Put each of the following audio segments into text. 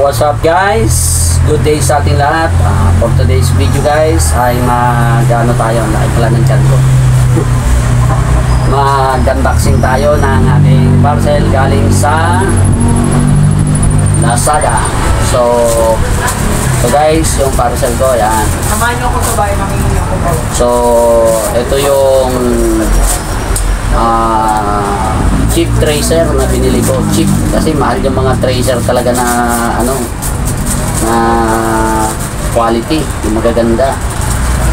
What's up guys? Good day sa ating lahat. For today's video guys ay mag-ano tayo, nakikala ng chan ko. Mag-unboxing tayo ng ating parcel galing sa Lazada. So guys, yung parcel ko, yan. Samahan nyo ako sa bahay, mangingi ako po. So ito yung cheap tracer na binili ko. Cheap kasi mahal yung mga tracer talaga na ano, na quality, yung magaganda,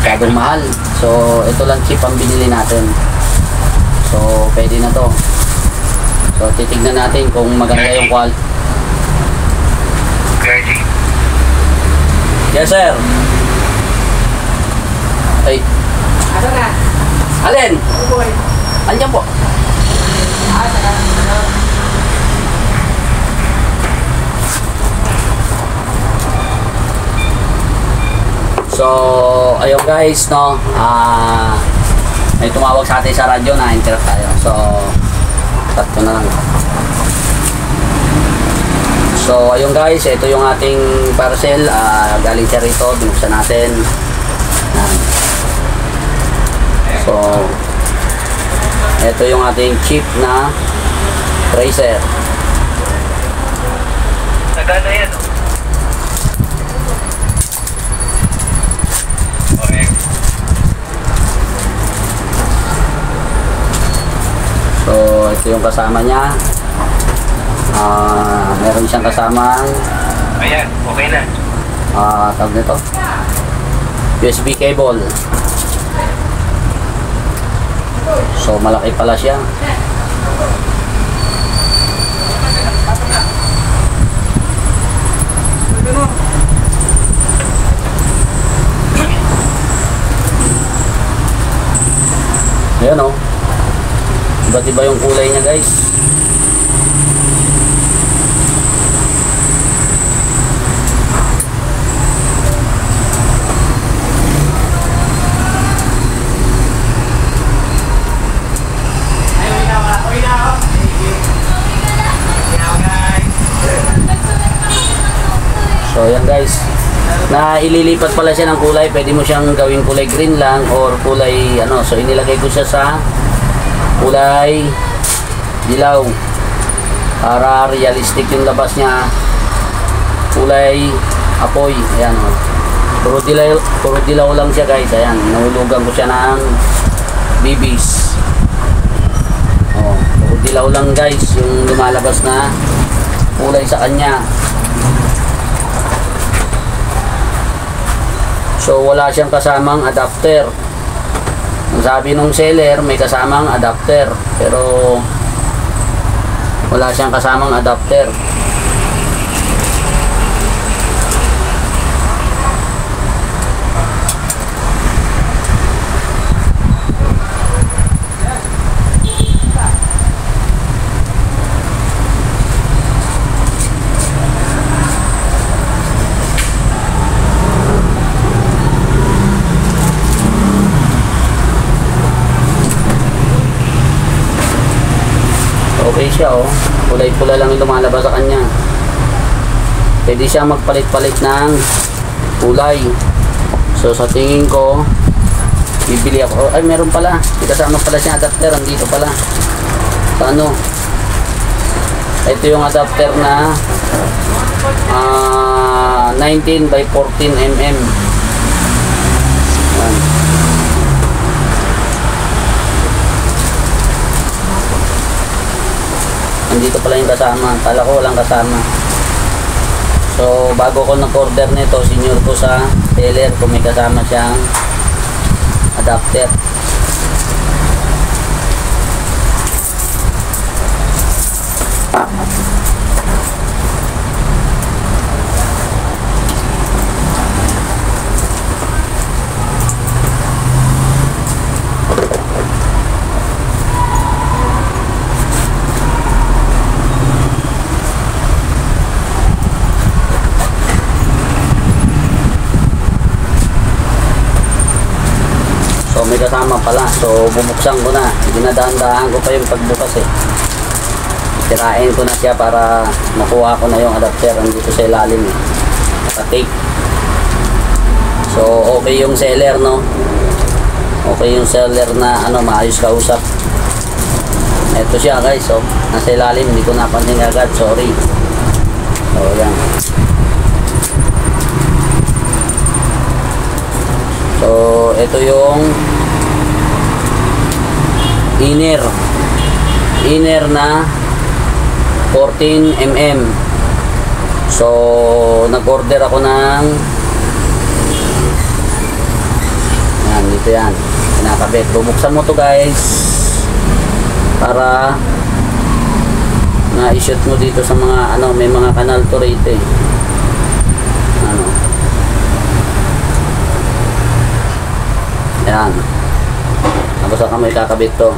masyadong mahal. So ito lang cheap ang binili natin. So pwede na to. So titignan natin kung maganda yung quality. Yes sir. Ay, Ano na? alin? Uy. Andiyan po. So, ayun guys, no, may tumawag sa atin sa radyo na interrupt tayo. So, cut ko na lang. So, ayun guys, ito yung ating parcel, galing siya rito, binuksan natin. So, ito yung ating cheap na tracer. Nagana yan, oh. Okay. So, ito yung kasama niya. Meron siyang kasamang Ayan, okay na. tawag nito, USB cable. So, malaki pala siya. Ayan o. Iba't iba yung kulay niya guys. So yan guys, na ililipat pala siya ng kulay. Pwede mo siyang gawing kulay green lang or kulay ano. So inilagay ko siya sa kulay dilaw para realistic yung labas niya, kulay apoy. Ayan o, puro dilaw lang siya guys. Ayan, nahulugan ko siya ng bibis. Puro dilaw lang guys yung lumalabas na kulay sa kanya. So wala siyang kasamang adapter. Ang sabi nung seller may kasamang adapter, pero wala siyang kasamang adapter. Okay siya oh, kulay-pula lang yung lumalabas sa kanya. Pwede siya magpalit-palit ng kulay. So sa tingin ko, bibili ako. Ay meron pala, kasama pala siya adapter. Andito pala sa ano, ito yung adapter na 19 by 14 mm. Yan. Andito pala yung kasama. Kala ko walang kasama. So bago ko nag-order nito, senior ko sa seller kung may kasama siyang adapter. So may kasama pala. So bubuksan ko na. Dinadahan-dahan ko pa yung pagbukas eh. sirain ko na siya para makuha ko na yung adapter dito sa ilalim eh. Naka-tape. So okay yung seller, no? Okay yung seller na ano, maayos kausap. Ito siya guys, so nasa ilalim, hindi ko napansin agad, sorry. So yan. So ito yung inner na 14mm. So nag-order ako ng yan, dito yan, kinakabit. Bubuksan mo to guys para na-shoot mo dito sa mga ano, may mga kanal to rito eh. Ano, yan, tapos saka may kakabit to.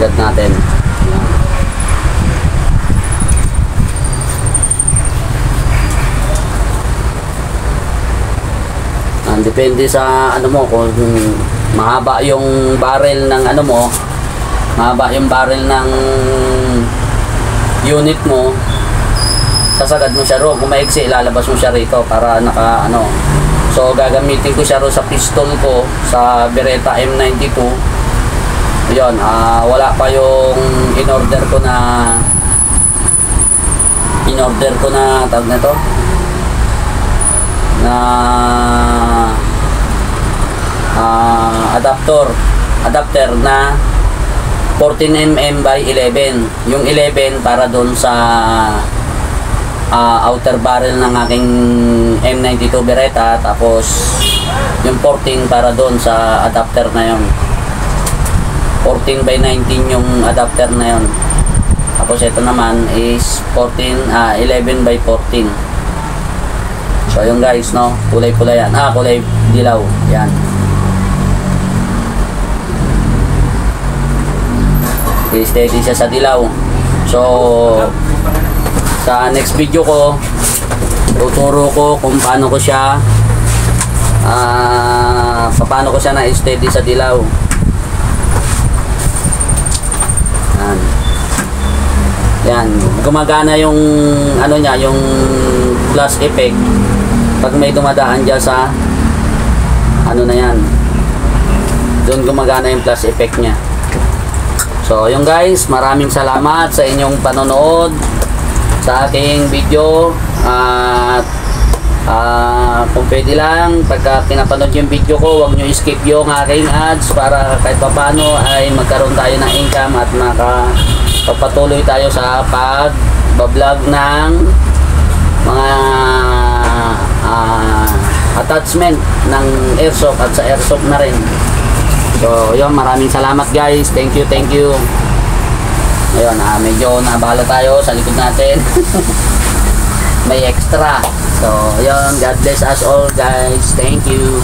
Agad natin. Depende sa ano mo, kung mahaba yung barrel ng ano mo, mahaba yung barrel ng unit mo, sasagad mo siya ro. Kung maiksi, ilalabas mo siya rito para naka ano. So gagamitin ko siya ro sa pistol ko sa Beretta M92. Yun, wala pa yung in-order ko na tawag na to na adapter na 14mm by 11. Yung 11 para doon sa outer barrel ng aking M92 Beretta, tapos yung 14 para doon sa adapter na yun. 14 by 19 yung adapter na yun. Tapos ito naman is 11 by 14. So yung guys, no, kulay-pula yan. Kulay dilaw. Yan. Steady siya sa dilaw. So sa next video ko, tuturo ko kung paano ko siya na-steady sa dilaw. Yan. Yan, gumagana yung ano niya, yung flash effect pag may dumadaan dyan sa ano na yan, doon gumagana yung flash effect niya. So yung guys, maraming salamat sa inyong panonood sa aking video. At kung pwede lang, pagka pinapanood yung video ko, huwag nyo skip yung aking ads para kahit papano ay magkaroon tayo ng income at makapatuloy tayo sa pag-vlog ng mga attachment ng airsoft at sa airsoft na rin. So yun, maraming salamat guys, thank you. Ayun, medyo nabahala tayo sa likod natin. May extra. So yun, God bless us all guys, thank you.